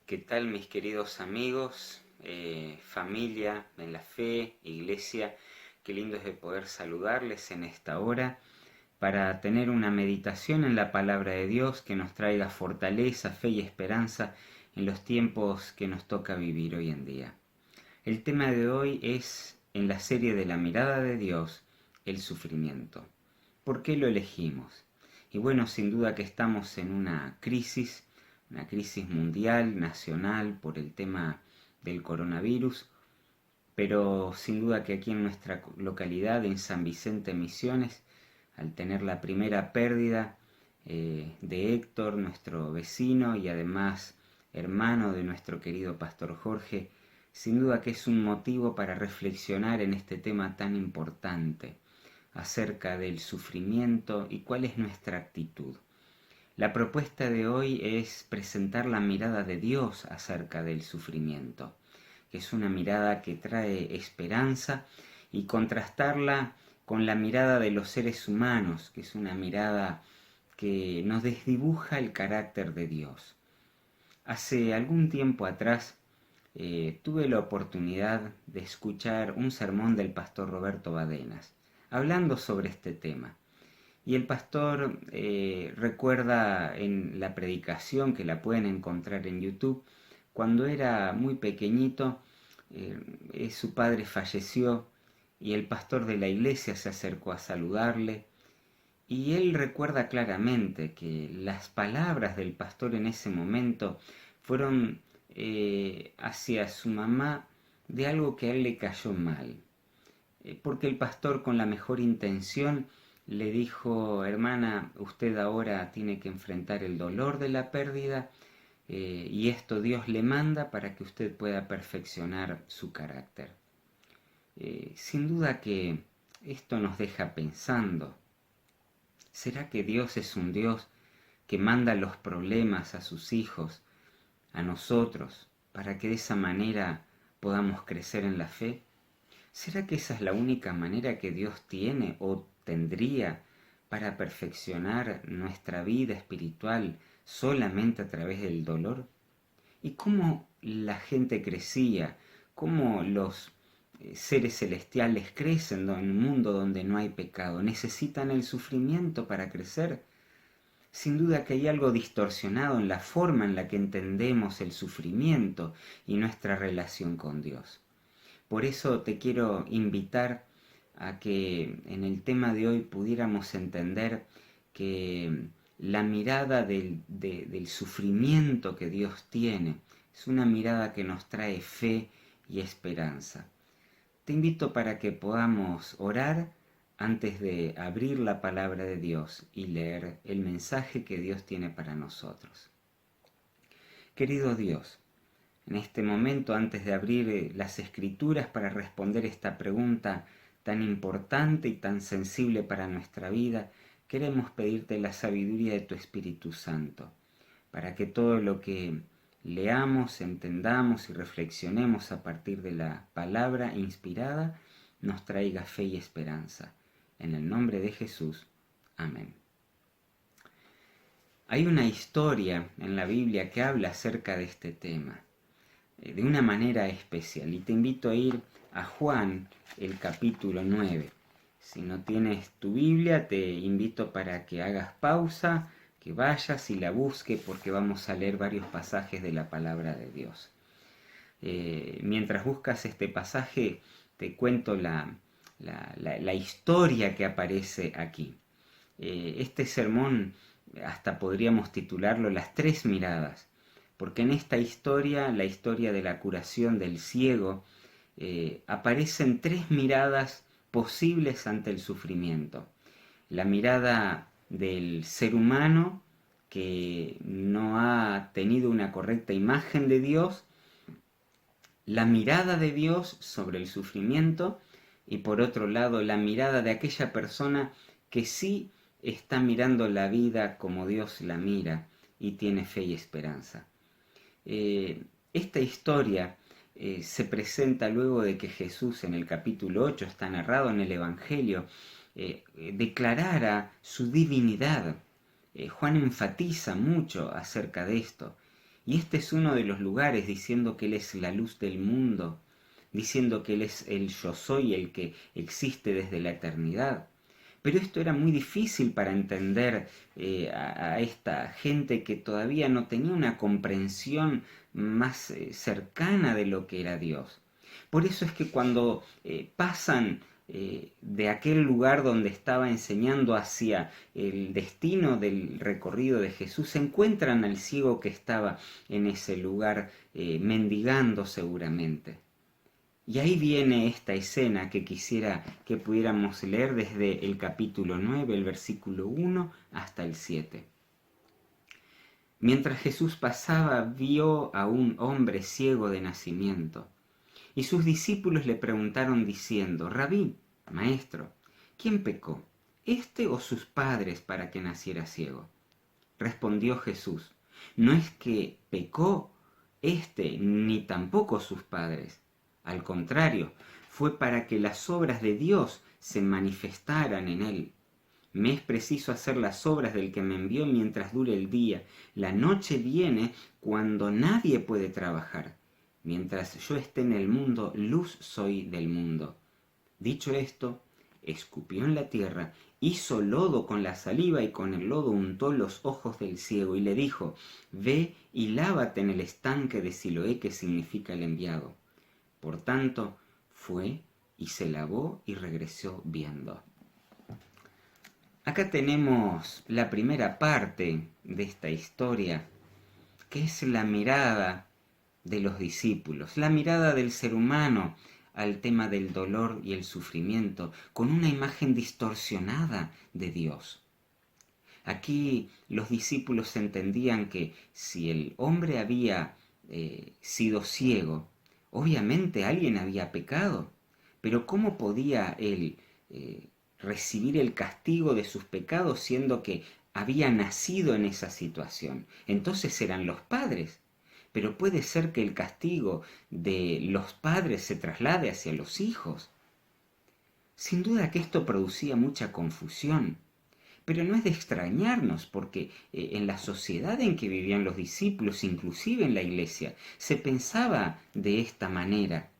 ¿Qué tal mis queridos amigos, familia en la fe, iglesia? Qué lindo es de poder saludarles en esta hora para tener una meditación en la palabra de Dios que nos traiga fortaleza, fe y esperanza en los tiempos que nos toca vivir hoy en día. El tema de hoy es, en la serie de la mirada de Dios, el sufrimiento. ¿Por qué lo elegimos? Y bueno, sin duda que estamos en una crisis mundial, nacional, por el tema del coronavirus, pero sin duda que aquí en nuestra localidad, en San Vicente Misiones, al tener la primera pérdida de Héctor, nuestro vecino y además hermano de nuestro querido pastor Jorge, sin duda que es un motivo para reflexionar en este tema tan importante acerca del sufrimiento y cuál es nuestra actitud. La propuesta de hoy es presentar la mirada de Dios acerca del sufrimiento, que es una mirada que trae esperanza, y contrastarla con la mirada de los seres humanos, que es una mirada que nos desdibuja el carácter de Dios. Hace algún tiempo atrás tuve la oportunidad de escuchar un sermón del pastor Roberto Badenas, hablando sobre este tema. Y el pastor recuerda en la predicación, que la pueden encontrar en YouTube, cuando era muy pequeñito, su padre falleció y el pastor de la iglesia se acercó a saludarle. Y él recuerda claramente que las palabras del pastor en ese momento fueron hacia su mamá de algo que a él le cayó mal. Porque el pastor, con la mejor intención, le dijo: hermana, usted ahora tiene que enfrentar el dolor de la pérdida, y esto Dios le manda para que usted pueda perfeccionar su carácter. Sin duda que esto nos deja pensando: ¿será que Dios es un Dios que manda los problemas a sus hijos, a nosotros, para que de esa manera podamos crecer en la fe? ¿Será que esa es la única manera que Dios tiene o tendría para perfeccionar nuestra vida espiritual, solamente a través del dolor? ¿Y cómo la gente crecía? ¿Cómo los seres celestiales crecen en un mundo donde no hay pecado? ¿Necesitan el sufrimiento para crecer? Sin duda que hay algo distorsionado en la forma en la que entendemos el sufrimiento y nuestra relación con Dios. Por eso te quiero invitar a que en el tema de hoy pudiéramos entender que la mirada del sufrimiento que Dios tiene es una mirada que nos trae fe y esperanza. Te invito para que podamos orar antes de abrir la palabra de Dios y leer el mensaje que Dios tiene para nosotros. Querido Dios, en este momento, antes de abrir las escrituras para responder esta pregunta tan importante y tan sensible para nuestra vida, queremos pedirte la sabiduría de tu Espíritu Santo, para que todo lo que leamos, entendamos y reflexionemos a partir de la palabra inspirada nos traiga fe y esperanza. En el nombre de Jesús. Amén. Hay una historia en la Biblia que habla acerca de este tema de una manera especial, y te invito a ir a Juan, el capítulo 9. Si no tienes tu Biblia, te invito para que hagas pausa, que vayas y la busques, porque vamos a leer varios pasajes de la palabra de Dios. Mientras buscas este pasaje, te cuento la historia que aparece aquí. Este sermón hasta podríamos titularlo Las tres miradas, porque en esta historia, la historia de la curación del ciego, aparecen tres miradas posibles ante el sufrimiento. La mirada del ser humano, que no ha tenido una correcta imagen de Dios, la mirada de Dios sobre el sufrimiento, y por otro lado la mirada de aquella persona que sí está mirando la vida como Dios la mira y tiene fe y esperanza. Esta historia se presenta luego de que Jesús, en el capítulo 8, está narrado en el Evangelio, declarara su divinidad. Juan enfatiza mucho acerca de esto, Y este es uno de los lugares diciendo que Él es la luz del mundo, diciendo que Él es el yo soy, el que existe desde la eternidad. Pero esto era muy difícil para entender a esta gente que todavía no tenía una comprensión más cercana de lo que era Dios. Por eso es que cuando pasan de aquel lugar donde estaba enseñando hacia el destino del recorrido de Jesús, se encuentran al ciego que estaba en ese lugar mendigando seguramente. Y ahí viene esta escena que quisiera que pudiéramos leer desde el capítulo 9, el versículo 1 hasta el 7. Mientras Jesús pasaba, vio a un hombre ciego de nacimiento, y sus discípulos le preguntaron diciendo: Rabí, maestro, ¿quién pecó, éste o sus padres, para que naciera ciego? Respondió Jesús: no es que pecó éste ni tampoco sus padres. Al contrario, fue para que las obras de Dios se manifestaran en él. Me es preciso hacer las obras del que me envió mientras dure el día. La noche viene cuando nadie puede trabajar. Mientras yo esté en el mundo, luz soy del mundo. Dicho esto, escupió en la tierra, hizo lodo con la saliva y con el lodo untó los ojos del ciego y le dijo: ve y lávate en el estanque de Siloé, que significa el enviado. Por tanto, fue y se lavó y regresó viendo. Acá tenemos la primera parte de esta historia, que es la mirada de los discípulos, la mirada del ser humano al tema del dolor y el sufrimiento, con una imagen distorsionada de Dios. Aquí los discípulos entendían que si el hombre había sido ciego, obviamente alguien había pecado, pero ¿cómo podía él recibir el castigo de sus pecados siendo que había nacido en esa situación? Entonces eran los padres. Pero puede ser que el castigo de los padres se traslade hacia los hijos. Sin duda que esto producía mucha confusión. Pero no es de extrañarnos, porque en la sociedad en que vivían los discípulos, inclusive en la iglesia, se pensaba de esta manera.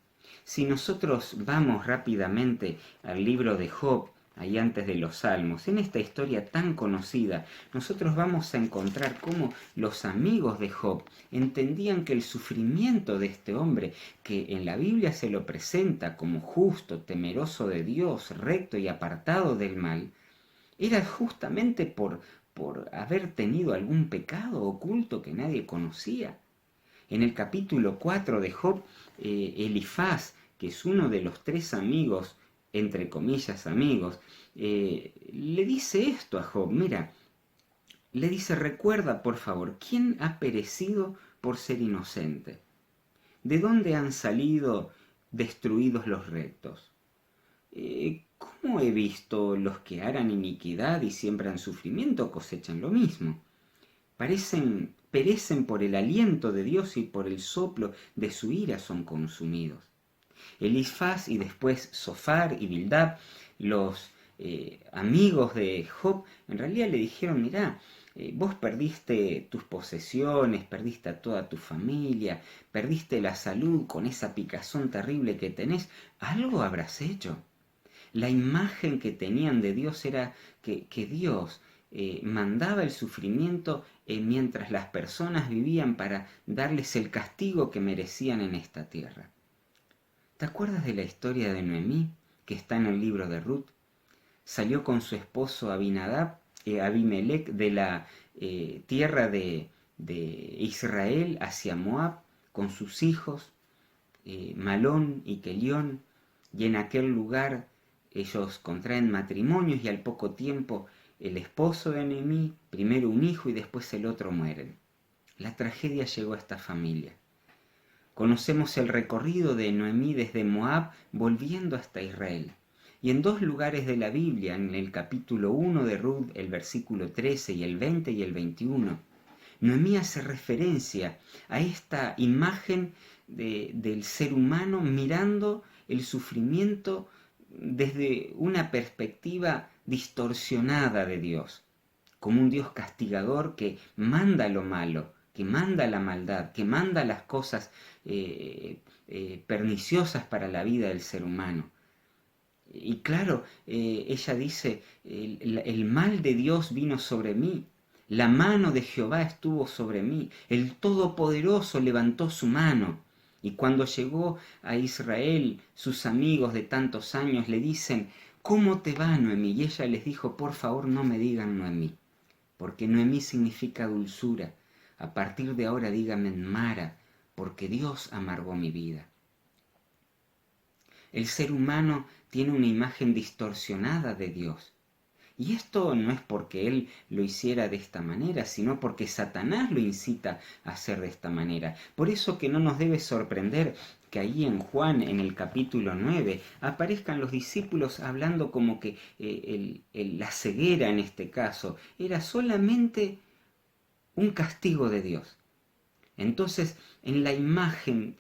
Si nosotros vamos rápidamente al libro de Job, ahí antes de los Salmos, en esta historia tan conocida, nosotros vamos a encontrar cómo los amigos de Job entendían que el sufrimiento de este hombre, que en la Biblia se lo presenta como justo, temeroso de Dios, recto y apartado del mal, era justamente por haber tenido algún pecado oculto que nadie conocía. En el capítulo 4 de Job, Elifaz, que es uno de los tres amigos, entre comillas amigos, le dice esto a Job. Mira, le dice: recuerda por favor, ¿quién ha perecido por ser inocente? ¿De dónde han salido destruidos los rectos? ¿Cómo he visto los que harán iniquidad y siembran sufrimiento cosechan lo mismo? Perecen por el aliento de Dios y por el soplo de su ira son consumidos. Elifaz y después Sofar y Bildad, los amigos de Job, en realidad le dijeron: mirá, vos perdiste tus posesiones, perdiste a toda tu familia, perdiste la salud con esa picazón terrible que tenés, algo habrás hecho. La imagen que tenían de Dios era que Dios mandaba el sufrimiento mientras las personas vivían para darles el castigo que merecían en esta tierra. ¿Te acuerdas de la historia de Noemí, que está en el libro de Ruth? Salió con su esposo Abimelech, de la tierra de Israel hacia Moab, con sus hijos, Malón y Kelión, y en aquel lugar ellos contraen matrimonios y al poco tiempo el esposo de Noemí, primero un hijo y después el otro, mueren. La tragedia llegó a esta familia. Conocemos el recorrido de Noemí desde Moab volviendo hasta Israel. Y en dos lugares de la Biblia, en el capítulo 1 de Ruth, el versículo 13 y el 20 y el 21, Noemí hace referencia a esta imagen del ser humano mirando el sufrimiento desde una perspectiva distorsionada de Dios, como un Dios castigador que manda lo malo que manda la maldad, que manda las cosas perniciosas para la vida del ser humano. Y claro, ella dice, el mal de Dios vino sobre mí, la mano de Jehová estuvo sobre mí, el Todopoderoso levantó su mano. Y cuando llegó a Israel, sus amigos de tantos años le dicen, ¿cómo te va, Noemí? Y ella les dijo, por favor no me digan Noemí, porque Noemí significa dulzura. A partir de ahora díganme Mara, porque Dios amargó mi vida. El ser humano tiene una imagen distorsionada de Dios. Y esto no es porque Él lo hiciera de esta manera, sino porque Satanás lo incita a hacer de esta manera. Por eso que no nos debe sorprender que ahí en Juan, en el capítulo 9, aparezcan los discípulos hablando como que la ceguera en este caso era solamente un castigo de Dios. Entonces, en la imagen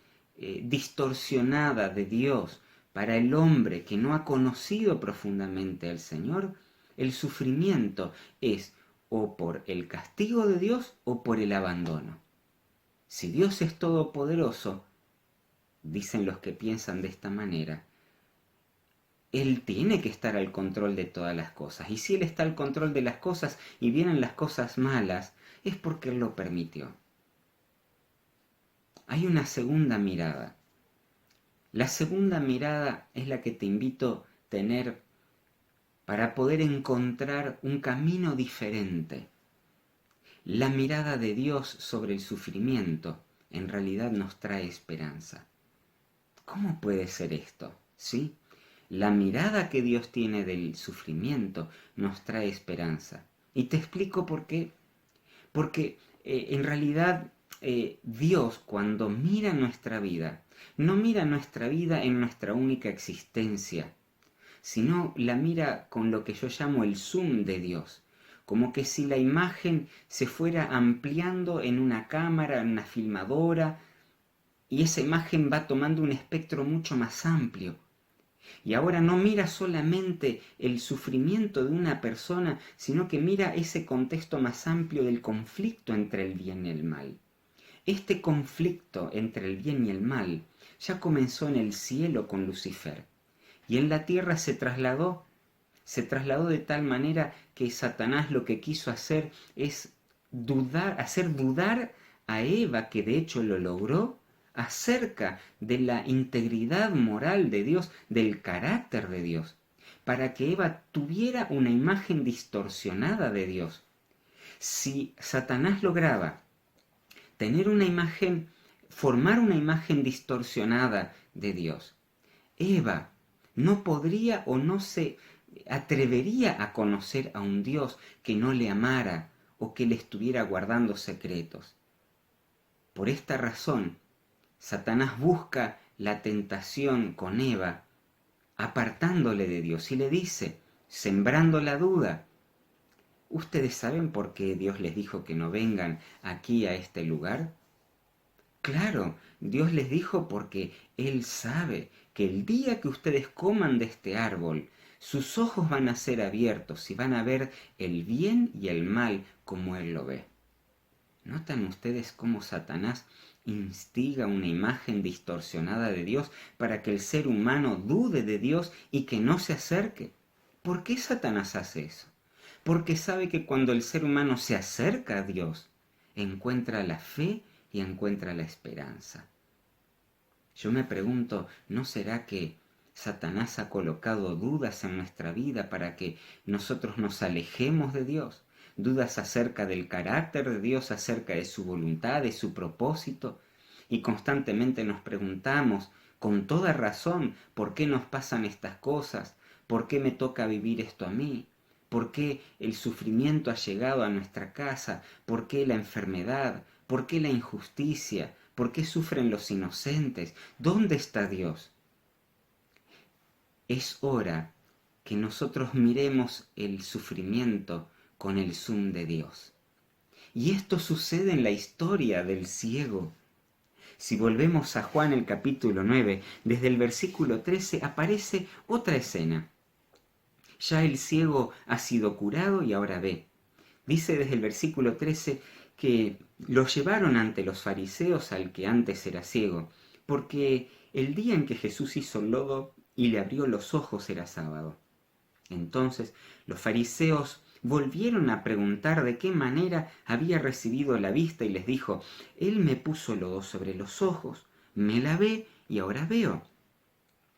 distorsionada de Dios para el hombre que no ha conocido profundamente al Señor, el sufrimiento es o por el castigo de Dios o por el abandono. Si Dios es todopoderoso, dicen los que piensan de esta manera, Él tiene que estar al control de todas las cosas. Y si Él está al control de las cosas y vienen las cosas malas, es porque Él lo permitió. Hay una segunda mirada. La segunda mirada es la que te invito a tener para poder encontrar un camino diferente. La mirada de Dios sobre el sufrimiento en realidad nos trae esperanza. ¿Cómo puede ser esto? ¿Sí? La mirada que Dios tiene del sufrimiento nos trae esperanza. Y te explico por qué. Porque en realidad Dios cuando mira nuestra vida, no mira nuestra vida en nuestra única existencia, sino la mira con lo que yo llamo el zoom de Dios, como que si la imagen se fuera ampliando en una cámara, en una filmadora, y esa imagen va tomando un espectro mucho más amplio. Y ahora no mira solamente el sufrimiento de una persona, sino que mira ese contexto más amplio del conflicto entre el bien y el mal. Este conflicto entre el bien y el mal ya comenzó en el cielo con Lucifer y en la tierra se trasladó de tal manera que Satanás lo que quiso hacer es hacer dudar a Eva, que de hecho lo logró, acerca de la integridad moral de Dios, del carácter de Dios, para que Eva tuviera una imagen distorsionada de Dios. Si Satanás lograba tener una imagen, formar una imagen distorsionada de Dios, Eva no podría o no se atrevería a conocer a un Dios que no le amara o que le estuviera guardando secretos. Por esta razón, Satanás busca la tentación con Eva, apartándole de Dios, y le dice, sembrando la duda, ¿ustedes saben por qué Dios les dijo que no vengan aquí a este lugar? Claro, Dios les dijo porque Él sabe que el día que ustedes coman de este árbol, sus ojos van a ser abiertos y van a ver el bien y el mal como Él lo ve. ¿Notan ustedes cómo Satanás instiga una imagen distorsionada de Dios para que el ser humano dude de Dios y que no se acerque? ¿Por qué Satanás hace eso? Porque sabe que cuando el ser humano se acerca a Dios, encuentra la fe y encuentra la esperanza. Yo me pregunto, ¿no será que Satanás ha colocado dudas en nuestra vida para que nosotros nos alejemos de Dios? Dudas acerca del carácter de Dios, acerca de su voluntad, de su propósito. Y constantemente nos preguntamos, con toda razón, ¿por qué nos pasan estas cosas? ¿Por qué me toca vivir esto a mí? ¿Por qué el sufrimiento ha llegado a nuestra casa? ¿Por qué la enfermedad? ¿Por qué la injusticia? ¿Por qué sufren los inocentes? ¿Dónde está Dios? Es hora que nosotros miremos el sufrimiento con el zoom de Dios. Y esto sucede en la historia del ciego. Si volvemos a Juan el capítulo 9, desde el versículo 13 aparece otra escena. Ya el ciego ha sido curado y ahora ve. Dice desde el versículo 13 que Lo llevaron ante los fariseos al que antes era ciego, porque el día en que Jesús hizo lodo y le abrió los ojos era sábado. Entonces los fariseos volvieron a preguntar de qué manera había recibido la vista y les dijo, Él me puso lodo sobre los ojos, me lavé y ahora veo.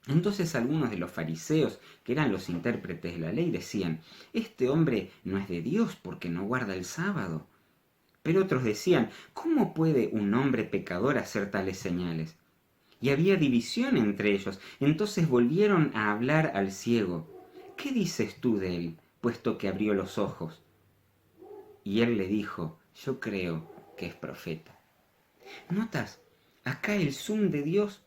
Entonces algunos de los fariseos, que eran los intérpretes de la ley, decían, este hombre no es de Dios porque no guarda el sábado. Pero otros decían, ¿cómo puede un hombre pecador hacer tales señales? Y había división entre ellos. Entonces volvieron a hablar al ciego. ¿Qué dices tú de él, puesto que abrió los ojos? Y él le dijo, yo creo que es profeta. ¿Notas? Acá el zoom de Dios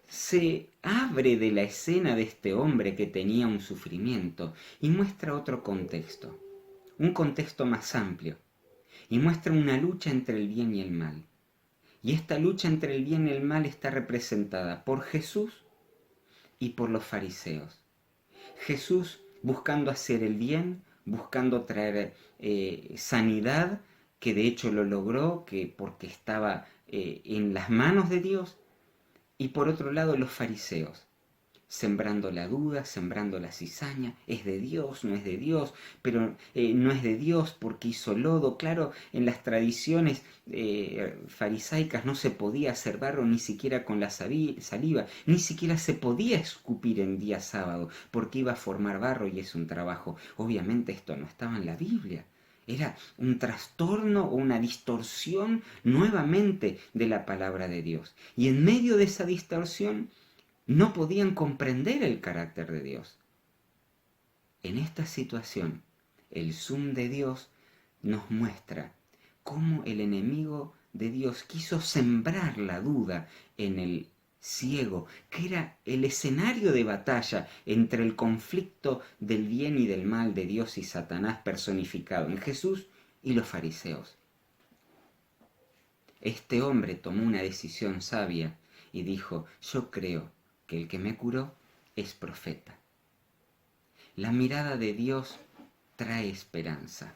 se abre de la escena de este hombre que tenía un sufrimiento y muestra otro contexto, un contexto más amplio, y muestra una lucha entre el bien y el mal. Y esta lucha entre el bien y el mal está representada por Jesús y por los fariseos. Jesús buscando hacer el bien, buscando traer sanidad, que de hecho lo logró, que porque estaba en las manos de Dios, y por otro lado los fariseos, sembrando la duda, sembrando la cizaña, es de Dios, no es de Dios, pero no es de Dios porque hizo lodo. Claro, en las tradiciones farisaicas no se podía hacer barro ni siquiera con la saliva, ni siquiera se podía escupir en día sábado porque iba a formar barro y es un trabajo. Obviamente esto no estaba en la Biblia. Era un trastorno o una distorsión nuevamente de la palabra de Dios. Y en medio de esa distorsión, no podían comprender el carácter de Dios. En esta situación, el zoom de Dios nos muestra cómo el enemigo de Dios quiso sembrar la duda en el ciego, que era el escenario de batalla entre el conflicto del bien y del mal de Dios y Satanás personificado en Jesús y los fariseos. Este hombre tomó una decisión sabia y dijo, yo creo que el que me curó es profeta. La mirada de Dios trae esperanza.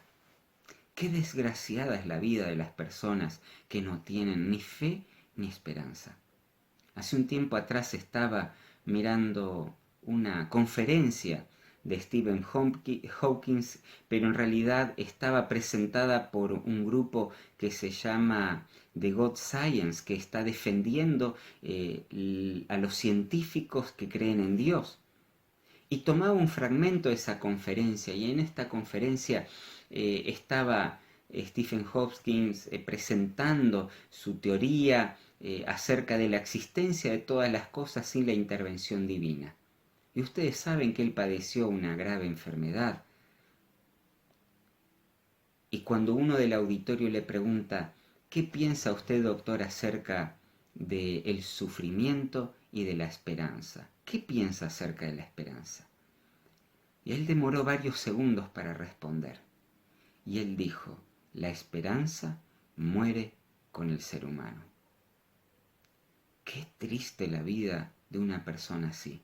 Qué desgraciada es la vida de las personas que no tienen ni fe ni esperanza. Hace un tiempo atrás estaba mirando una conferencia de Stephen Hawking, pero en realidad estaba presentada por un grupo que se llama The God Science, que está defendiendo a los científicos que creen en Dios. Y tomaba un fragmento de esa conferencia, y en esta conferencia estaba Stephen Hawking presentando su teoría acerca de la existencia de todas las cosas sin la intervención divina. Y ustedes saben que él padeció una grave enfermedad. Y cuando uno del auditorio le pregunta, ¿qué piensa usted, doctor, acerca del sufrimiento y de la esperanza? ¿Qué piensa acerca de la esperanza? Y él demoró varios segundos para responder. Y él dijo, la esperanza muere con el ser humano. Qué triste la vida de una persona así.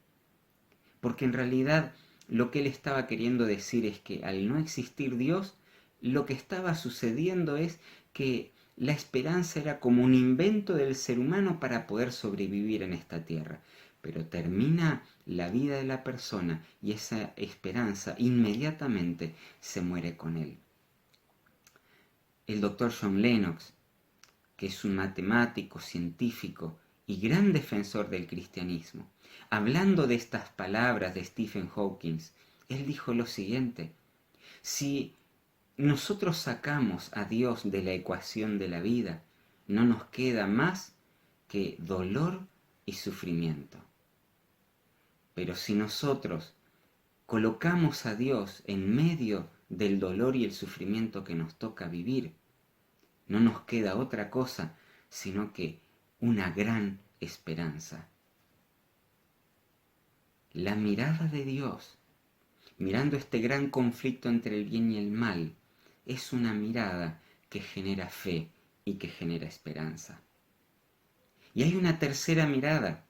Porque en realidad lo que él estaba queriendo decir es que al no existir Dios, lo que estaba sucediendo es que la esperanza era como un invento del ser humano para poder sobrevivir en esta tierra. Pero termina la vida de la persona y esa esperanza inmediatamente se muere con él. El doctor John Lennox, que es un matemático, científico y gran defensor del cristianismo, hablando de estas palabras de Stephen Hawking, él dijo lo siguiente: si nosotros sacamos a Dios de la ecuación de la vida, no nos queda más que dolor y sufrimiento. Pero si nosotros colocamos a Dios en medio del dolor y el sufrimiento que nos toca vivir, no nos queda otra cosa sino que una gran esperanza. La mirada de Dios, mirando este gran conflicto entre el bien y el mal, es una mirada que genera fe y que genera esperanza. Y hay una tercera mirada.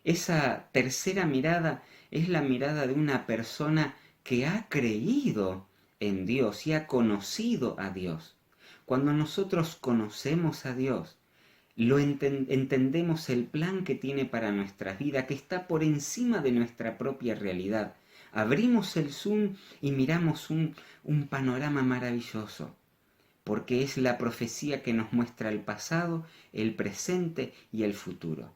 Esa tercera mirada es la mirada de una persona que ha creído en Dios y ha conocido a Dios. Cuando nosotros conocemos a Dios, entendemos el plan que tiene para nuestra vida, que está por encima de nuestra propia realidad. Abrimos el Zoom y miramos un panorama maravilloso, porque es la profecía que nos muestra el pasado, el presente y el futuro.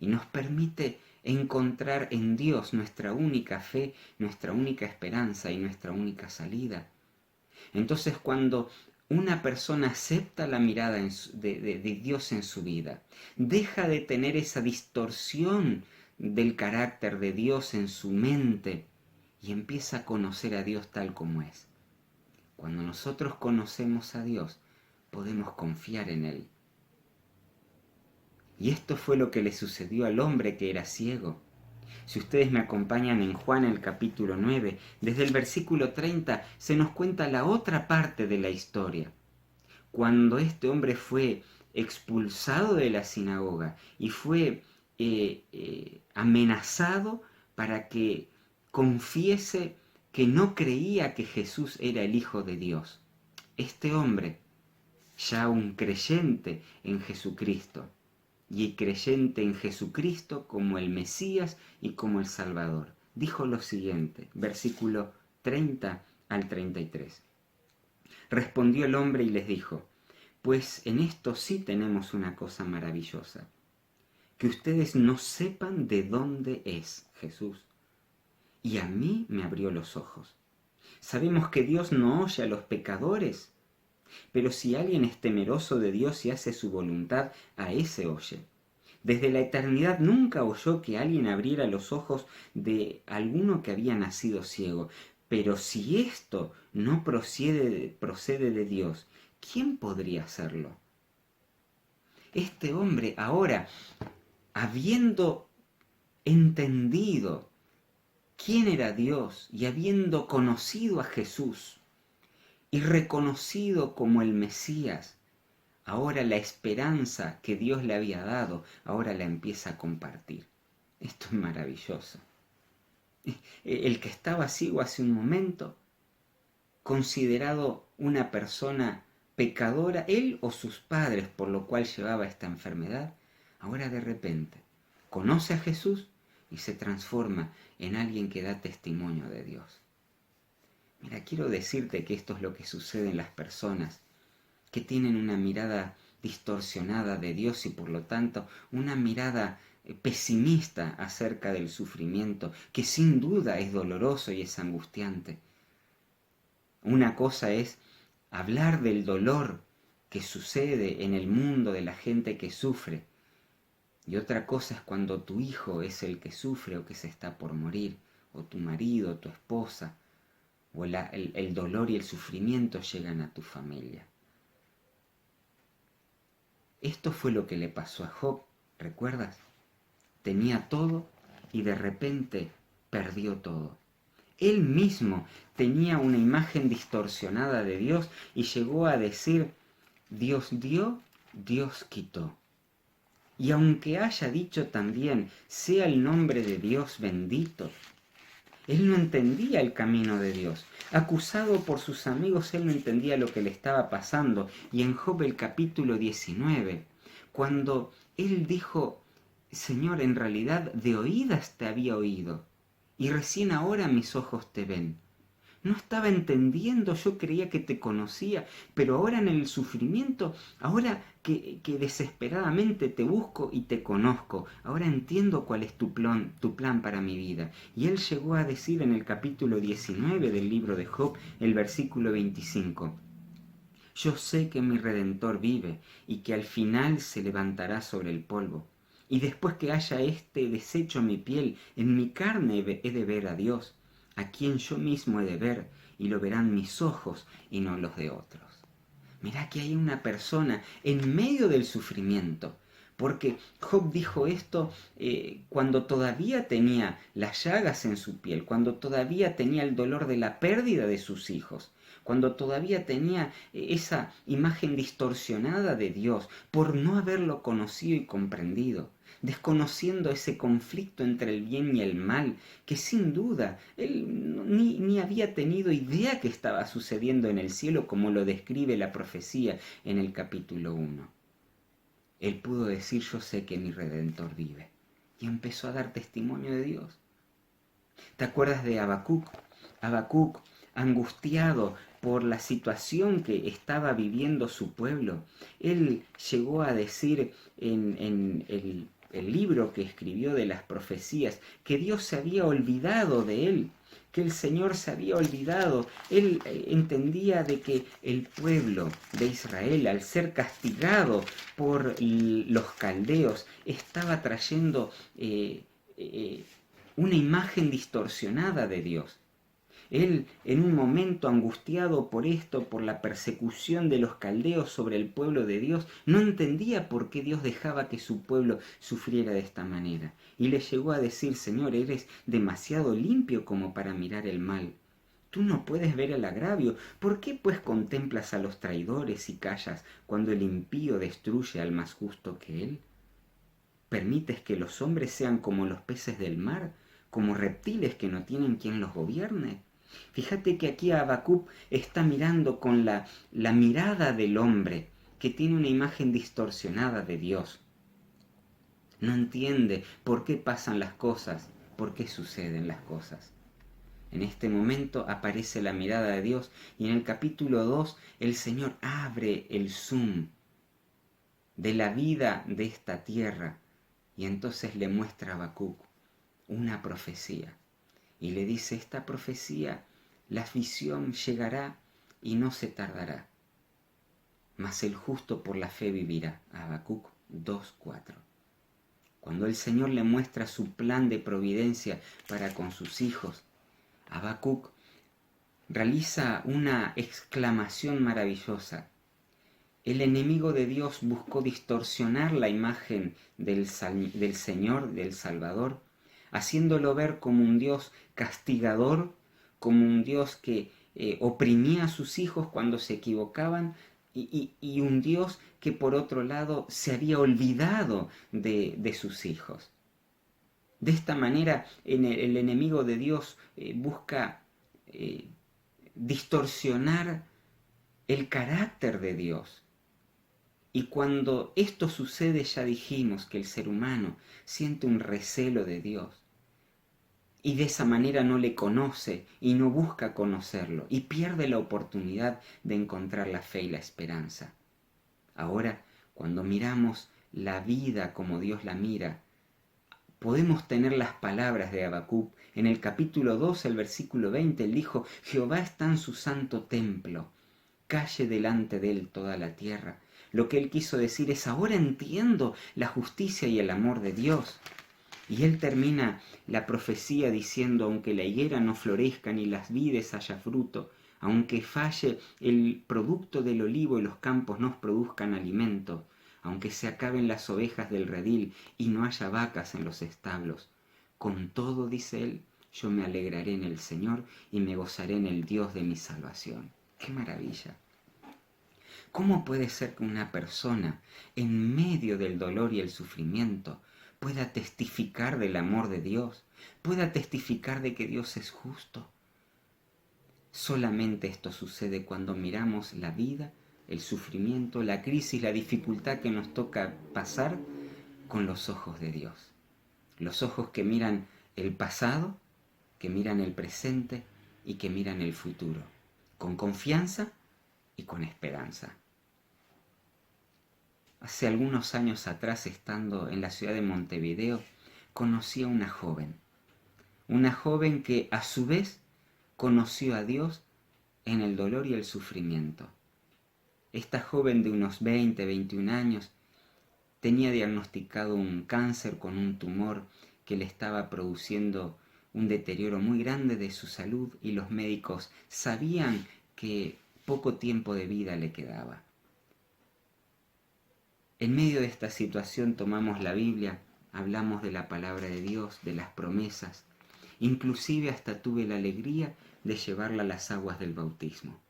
Y nos permite encontrar en Dios nuestra única fe, nuestra única esperanza y nuestra única salida. Entonces, cuando una persona acepta la mirada de Dios en su vida, deja de tener esa distorsión del carácter de Dios en su mente y empieza a conocer a Dios tal como es. Cuando nosotros conocemos a Dios, podemos confiar en Él. Y esto fue lo que le sucedió al hombre que era ciego. Si ustedes me acompañan en Juan el capítulo 9, desde el versículo 30 se nos cuenta la otra parte de la historia. Cuando este hombre fue expulsado de la sinagoga y fue amenazado para que confiese que no creía que Jesús era el Hijo de Dios. Este hombre, ya un creyente en Jesucristo, y creyente en Jesucristo como el Mesías y como el Salvador, dijo lo siguiente, versículo 30 al 33. Respondió el hombre y les dijo: pues en esto sí tenemos una cosa maravillosa, que ustedes no sepan de dónde es Jesús. Y a mí me abrió los ojos. Sabemos que Dios no oye a los pecadores, pero si alguien es temeroso de Dios y hace su voluntad, a ese oye. Desde la eternidad nunca oyó que alguien abriera los ojos de alguno que había nacido ciego. Pero si esto no procede de Dios, ¿quién podría hacerlo? Este hombre ahora, habiendo entendido quién era Dios y habiendo conocido a Jesús y reconocido como el Mesías, ahora la esperanza que Dios le había dado, ahora la empieza a compartir. Esto es maravilloso. El que estaba ciego hace un momento, considerado una persona pecadora, él o sus padres, por lo cual llevaba esta enfermedad, ahora de repente conoce a Jesús y se transforma en alguien que da testimonio de Dios. Mira, quiero decirte que esto es lo que sucede en las personas que tienen una mirada distorsionada de Dios y por lo tanto una mirada pesimista acerca del sufrimiento, que sin duda es doloroso y es angustiante. Una cosa es hablar del dolor que sucede en el mundo de la gente que sufre, y otra cosa es cuando tu hijo es el que sufre o que se está por morir, o tu marido, o tu esposa, o el dolor y el sufrimiento llegan a tu familia. Esto fue lo que le pasó a Job, ¿recuerdas? Tenía todo y de repente perdió todo. Él mismo tenía una imagen distorsionada de Dios y llegó a decir: Dios dio, Dios quitó. Y aunque haya dicho también: sea el nombre de Dios bendito, él no entendía el camino de Dios. Acusado por sus amigos, él no entendía lo que le estaba pasando. Y en Job el capítulo 19, cuando él dijo: Señor, en realidad de oídas te había oído, y recién ahora mis ojos te ven. No estaba entendiendo, yo creía que te conocía, pero ahora en el sufrimiento, ahora que desesperadamente te busco y te conozco, ahora entiendo cuál es tu plan para mi vida. Y él llegó a decir en el capítulo 19 del libro de Job, el versículo 25, yo sé que mi Redentor vive y que al final se levantará sobre el polvo. Y después que haya deshecho mi piel, en mi carne he de ver a Dios, a quien yo mismo he de ver, y lo verán mis ojos y no los de otros. Mirá que hay una persona en medio del sufrimiento, porque Job dijo esto cuando todavía tenía las llagas en su piel, cuando todavía tenía el dolor de la pérdida de sus hijos, cuando todavía tenía esa imagen distorsionada de Dios por no haberlo conocido y comprendido, desconociendo ese conflicto entre el bien y el mal, que sin duda él ni había tenido idea que estaba sucediendo en el cielo como lo describe la profecía en el capítulo 1. Él pudo decir: yo sé que mi Redentor vive. Y empezó a dar testimonio de Dios. ¿Te acuerdas de Habacuc? Habacuc, angustiado por la situación que estaba viviendo su pueblo, él llegó a decir en el libro que escribió de las profecías que Dios se había olvidado de él, que el Señor se había olvidado. Él entendía de que el pueblo de Israel, al ser castigado por los caldeos, estaba trayendo una imagen distorsionada de Dios. Él, en un momento angustiado por esto, por la persecución de los caldeos sobre el pueblo de Dios, no entendía por qué Dios dejaba que su pueblo sufriera de esta manera. Y le llegó a decir: Señor, eres demasiado limpio como para mirar el mal. Tú no puedes ver el agravio. ¿Por qué pues contemplas a los traidores y callas cuando el impío destruye al más justo que él? ¿Permites que los hombres sean como los peces del mar, como reptiles que no tienen quien los gobierne? Fíjate que aquí Habacuc está mirando con la mirada del hombre, que tiene una imagen distorsionada de Dios. No entiende por qué pasan las cosas, por qué suceden las cosas. En este momento aparece la mirada de Dios y en el capítulo 2 el Señor abre el zoom de la vida de esta tierra y entonces le muestra a Habacuc una profecía y le dice: esta profecía, la visión llegará y no se tardará, mas el justo por la fe vivirá. Habacuc 2:4. Cuando el Señor le muestra su plan de providencia para con sus hijos, Habacuc realiza una exclamación maravillosa. El enemigo de Dios buscó distorsionar la imagen del Señor, del Salvador, haciéndolo ver como un Dios castigador, como un Dios que oprimía a sus hijos cuando se equivocaban, y un Dios que por otro lado se había olvidado de sus hijos. De esta manera el enemigo de Dios busca distorsionar el carácter de Dios. Y cuando esto sucede, ya dijimos que el ser humano siente un recelo de Dios y de esa manera no le conoce y no busca conocerlo y pierde la oportunidad de encontrar la fe y la esperanza. Ahora, cuando miramos la vida como Dios la mira, podemos tener las palabras de Habacuc. En el capítulo 2, el versículo 20, él dijo: Jehová está en su santo templo, calle delante de él toda la tierra. Lo que él quiso decir es: ahora entiendo la justicia y el amor de Dios. Y él termina la profecía diciendo: aunque la higuera no florezca ni las vides haya fruto, aunque falle el producto del olivo y los campos no produzcan alimento, aunque se acaben las ovejas del redil y no haya vacas en los establos, con todo, dice él, yo me alegraré en el Señor y me gozaré en el Dios de mi salvación. ¡Qué maravilla! ¿Cómo puede ser que una persona, en medio del dolor y el sufrimiento, pueda testificar del amor de Dios, pueda testificar de que Dios es justo? Solamente esto sucede cuando miramos la vida, el sufrimiento, la crisis, la dificultad que nos toca pasar con los ojos de Dios. Los ojos que miran el pasado, que miran el presente y que miran el futuro, con confianza y con esperanza. Hace algunos años atrás, estando en la ciudad de Montevideo, conocí a una joven que a su vez conoció a Dios en el dolor y el sufrimiento. Esta joven de unos 20, 21 años tenía diagnosticado un cáncer con un tumor que le estaba produciendo un deterioro muy grande de su salud y los médicos sabían que poco tiempo de vida le quedaba. En medio de esta situación tomamos la Biblia, hablamos de la palabra de Dios, de las promesas. Inclusive hasta tuve la alegría de llevarla a las aguas del bautismo.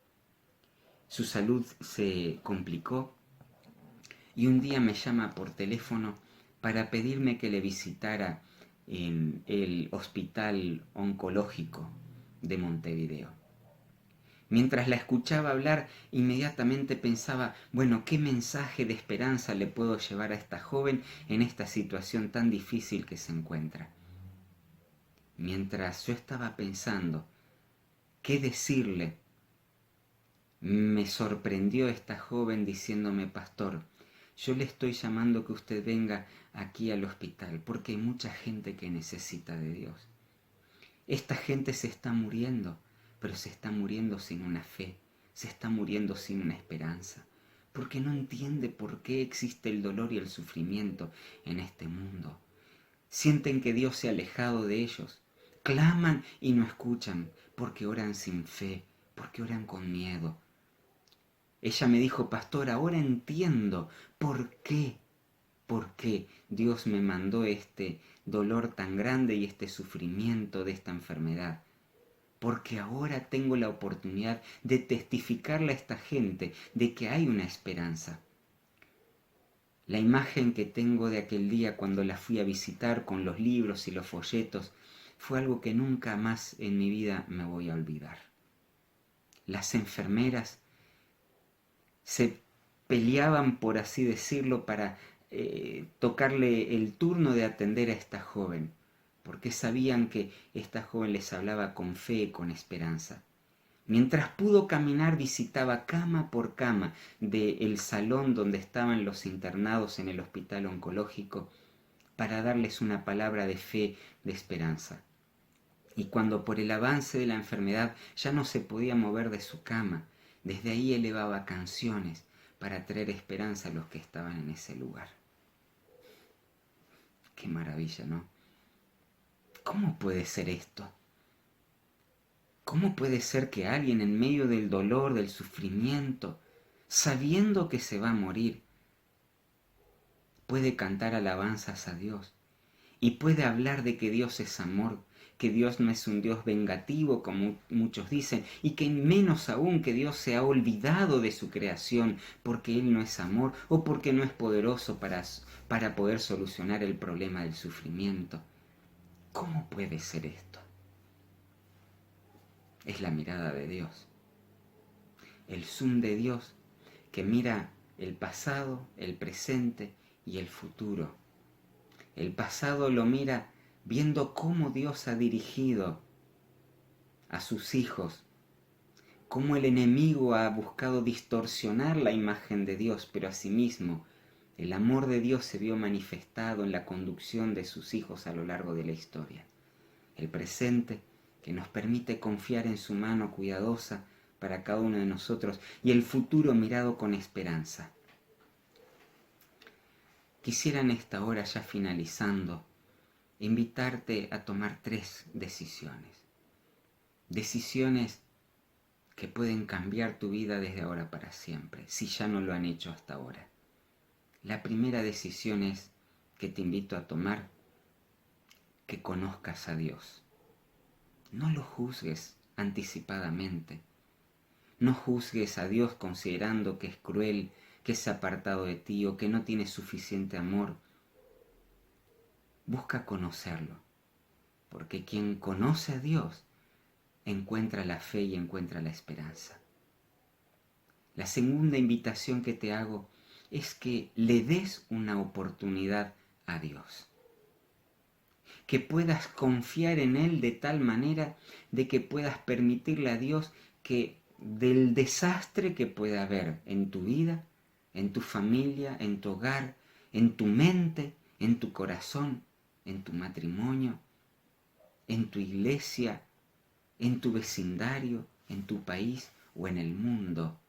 Su salud se complicó y un día me llama por teléfono para pedirme que le visitara en el hospital oncológico de Montevideo. Mientras la escuchaba hablar, inmediatamente pensaba, bueno, ¿qué mensaje de esperanza le puedo llevar a esta joven en esta situación tan difícil que se encuentra? Mientras yo estaba pensando qué decirle, me sorprendió esta joven diciéndome, pastor, yo le estoy llamando que usted venga aquí al hospital porque hay mucha gente que necesita de Dios. Esta gente se está muriendo, pero se está muriendo sin una fe, se está muriendo sin una esperanza, porque no entiende por qué existe el dolor y el sufrimiento en este mundo. Sienten que Dios se ha alejado de ellos, claman y no escuchan, porque oran sin fe, porque oran con miedo. Ella me dijo, pastor, ahora entiendo por qué Dios me mandó este dolor tan grande y este sufrimiento de esta enfermedad. Porque ahora tengo la oportunidad de testificarle a esta gente de que hay una esperanza. La imagen que tengo de aquel día cuando la fui a visitar con los libros y los folletos fue algo que nunca más en mi vida me voy a olvidar. Las enfermeras se peleaban, por así decirlo, para tocarle el turno de atender a esta joven, porque sabían que esta joven les hablaba con fe, con esperanza. Mientras pudo caminar, visitaba cama por cama del salón donde estaban los internados en el hospital oncológico para darles una palabra de fe, de esperanza. Y cuando por el avance de la enfermedad ya no se podía mover de su cama, desde ahí elevaba canciones para traer esperanza a los que estaban en ese lugar. Qué maravilla, ¿no? ¿Cómo puede ser esto? ¿Cómo puede ser que alguien en medio del dolor, del sufrimiento, sabiendo que se va a morir, puede cantar alabanzas a Dios y puede hablar de que Dios es amor, que Dios no es un Dios vengativo como muchos dicen, y que menos aún que Dios se ha olvidado de su creación porque Él no es amor o porque no es poderoso para poder solucionar el problema del sufrimiento? ¿Cómo puede ser esto? Es la mirada de Dios, el zoom de Dios que mira el pasado, el presente y el futuro. El pasado lo mira viendo cómo Dios ha dirigido a sus hijos, cómo el enemigo ha buscado distorsionar la imagen de Dios, pero asimismo el amor de Dios se vio manifestado en la conducción de sus hijos a lo largo de la historia. El presente, que nos permite confiar en su mano cuidadosa para cada uno de nosotros, y el futuro mirado con esperanza. Quisiera en esta hora, ya finalizando, invitarte a tomar 3 decisiones. Decisiones que pueden cambiar tu vida desde ahora para siempre, si ya no lo han hecho hasta ahora. La primera decisión es que te invito a tomar, que conozcas a Dios. No lo juzgues anticipadamente. No juzgues a Dios considerando que es cruel, que se ha apartado de ti o que no tiene suficiente amor. Busca conocerlo, porque quien conoce a Dios encuentra la fe y encuentra la esperanza. La segunda invitación que te hago es que le des una oportunidad a Dios. Que puedas confiar en Él de tal manera de que puedas permitirle a Dios que del desastre que pueda haber en tu vida, en tu familia, en tu hogar, en tu mente, en tu corazón, en tu matrimonio, en tu iglesia, en tu vecindario, en tu país o en el mundo,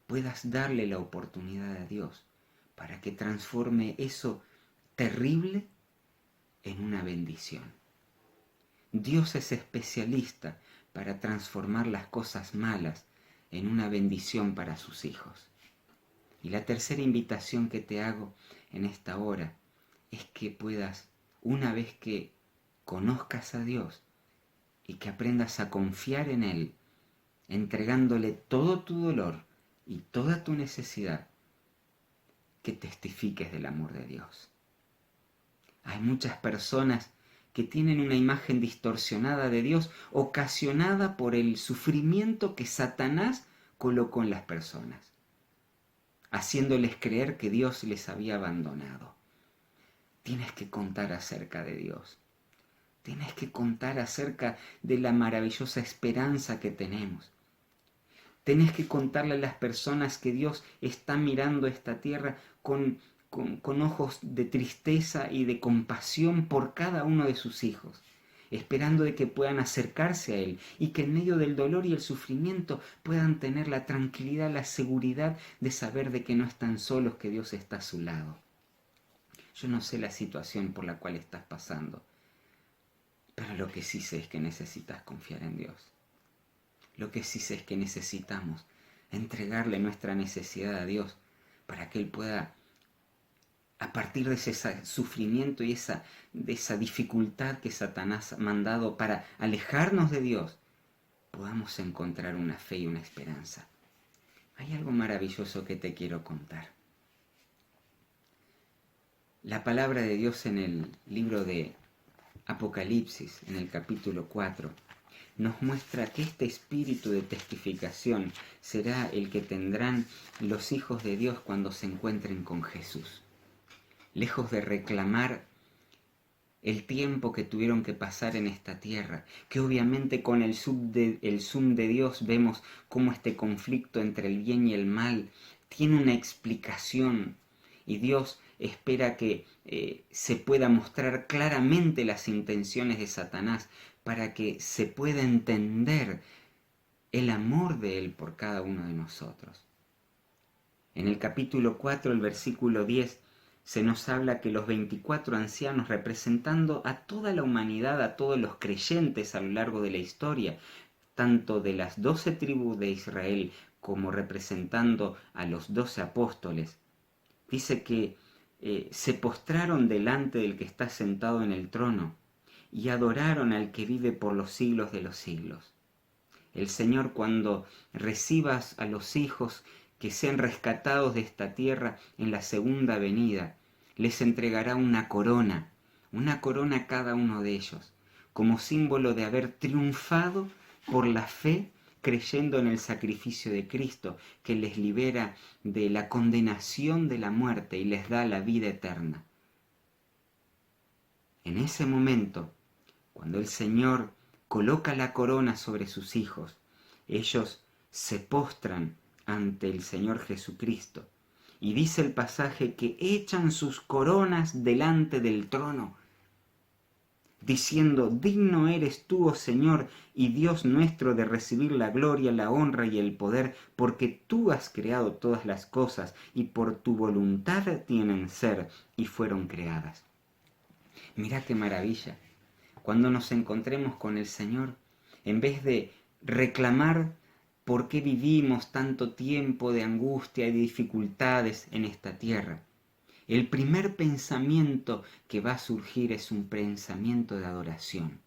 puedas darle la oportunidad a Dios para que transforme eso terrible en una bendición. Dios es especialista para transformar las cosas malas en una bendición para sus hijos. Y la tercera invitación que te hago en esta hora es que puedas, una vez que conozcas a Dios y que aprendas a confiar en Él, entregándole todo tu dolor y toda tu necesidad, que testifiques del amor de Dios. Hay muchas personas que tienen una imagen distorsionada de Dios ocasionada por el sufrimiento que Satanás colocó en las personas, haciéndoles creer que Dios les había abandonado. Tienes que contar acerca de Dios. Tienes que contar acerca de la maravillosa esperanza que tenemos. Tenés que contarle a las personas que Dios está mirando esta tierra con ojos de tristeza y de compasión por cada uno de sus hijos, esperando de que puedan acercarse a Él y que en medio del dolor y el sufrimiento puedan tener la tranquilidad, la seguridad de saber de que no están solos, que Dios está a su lado. Yo no sé la situación por la cual estás pasando, pero lo que sí sé es que necesitas confiar en Dios. Lo que sí sé es que necesitamos entregarle nuestra necesidad a Dios para que Él pueda, a partir de ese sufrimiento y de esa dificultad que Satanás ha mandado para alejarnos de Dios, podamos encontrar una fe y una esperanza. Hay algo maravilloso que te quiero contar. La palabra de Dios en el libro de Apocalipsis, en el capítulo 4, nos muestra que este espíritu de testificación será el que tendrán los hijos de Dios cuando se encuentren con Jesús. Lejos de reclamar el tiempo que tuvieron que pasar en esta tierra, que obviamente con el zoom de Dios vemos cómo este conflicto entre el bien y el mal tiene una explicación, y Dios espera que se pueda mostrar claramente las intenciones de Satanás para que se pueda entender el amor de Él por cada uno de nosotros. En el capítulo 4, el versículo 10, se nos habla que los 24 ancianos, representando a toda la humanidad, a todos los creyentes a lo largo de la historia, tanto de las 12 tribus de Israel como representando a los 12 apóstoles, dice que se postraron delante del que está sentado en el trono y adoraron al que vive por los siglos de los siglos. El Señor, cuando recibas a los hijos que sean rescatados de esta tierra en la segunda venida, les entregará una corona a cada uno de ellos, como símbolo de haber triunfado por la fe, creyendo en el sacrificio de Cristo, que les libera de la condenación de la muerte y les da la vida eterna. En ese momento, cuando el Señor coloca la corona sobre sus hijos, ellos se postran ante el Señor Jesucristo. Y dice el pasaje que echan sus coronas delante del trono, diciendo: digno eres tú, oh Señor y Dios nuestro, de recibir la gloria, la honra y el poder, porque tú has creado todas las cosas, y por tu voluntad tienen ser y fueron creadas. Mirá qué maravilla. Cuando nos encontremos con el Señor, en vez de reclamar por qué vivimos tanto tiempo de angustia y de dificultades en esta tierra, el primer pensamiento que va a surgir es un pensamiento de adoración,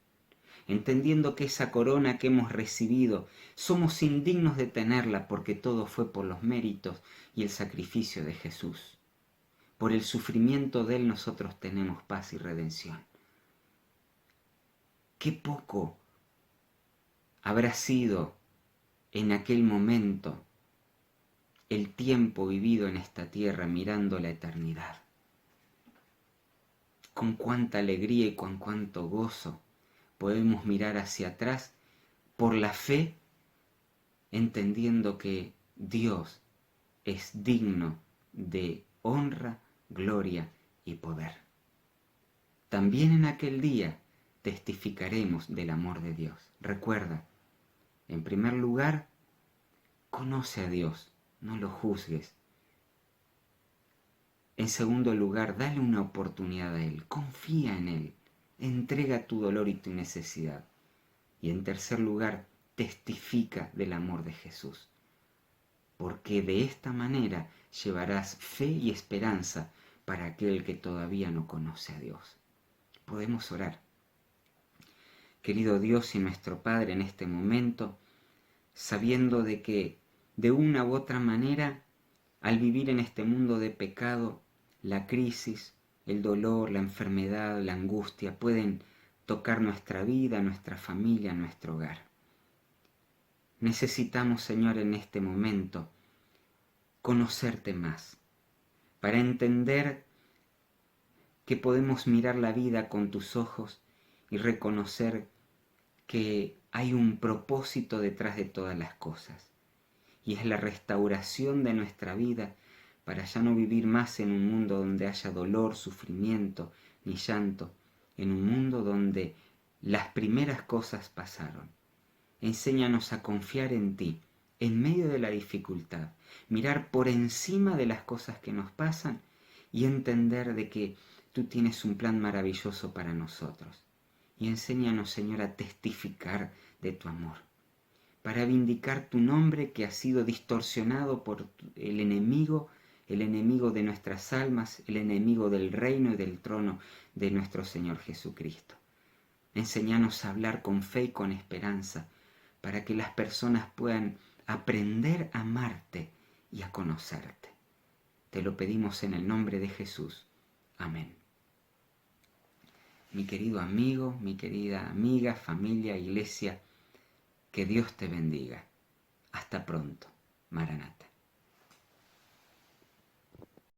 entendiendo que esa corona que hemos recibido somos indignos de tenerla, porque todo fue por los méritos y el sacrificio de Jesús. Por el sufrimiento de Él nosotros tenemos paz y redención. Qué poco habrá sido en aquel momento el tiempo vivido en esta tierra mirando la eternidad. Con cuánta alegría y con cuánto gozo podemos mirar hacia atrás por la fe, entendiendo que Dios es digno de honra, gloria y poder. También en aquel día testificaremos del amor de Dios. Recuerda, en primer lugar, conoce a Dios, no lo juzgues. En segundo lugar, dale una oportunidad a Él, confía en Él, entrega tu dolor y tu necesidad. Y en tercer lugar, testifica del amor de Jesús. porque de esta manera llevarás fe y esperanza para aquel que todavía no conoce a Dios. Podemos orar. Querido Dios y nuestro Padre, en este momento, sabiendo de que de una u otra manera, al vivir en este mundo de pecado, la crisis, el dolor, la enfermedad, la angustia pueden tocar nuestra vida, nuestra familia, nuestro hogar. Necesitamos, Señor, en este momento, conocerte más, para entender que podemos mirar la vida con tus ojos y reconocer que hay un propósito detrás de todas las cosas, y es la restauración de nuestra vida para ya no vivir más en un mundo donde haya dolor, sufrimiento ni llanto, en un mundo donde las primeras cosas pasaron. Enséñanos a confiar en ti, en medio de la dificultad, mirar por encima de las cosas que nos pasan y entender de que tú tienes un plan maravilloso para nosotros. Y enséñanos, Señor, a testificar de tu amor, para vindicar tu nombre que ha sido distorsionado por el enemigo de nuestras almas, el enemigo del reino y del trono de nuestro Señor Jesucristo. Enséñanos a hablar con fe y con esperanza, para que las personas puedan aprender a amarte y a conocerte. Te lo pedimos en el nombre de Jesús. Amén. Mi querido amigo, mi querida amiga, familia, iglesia, que Dios te bendiga. Hasta pronto. Maranatha.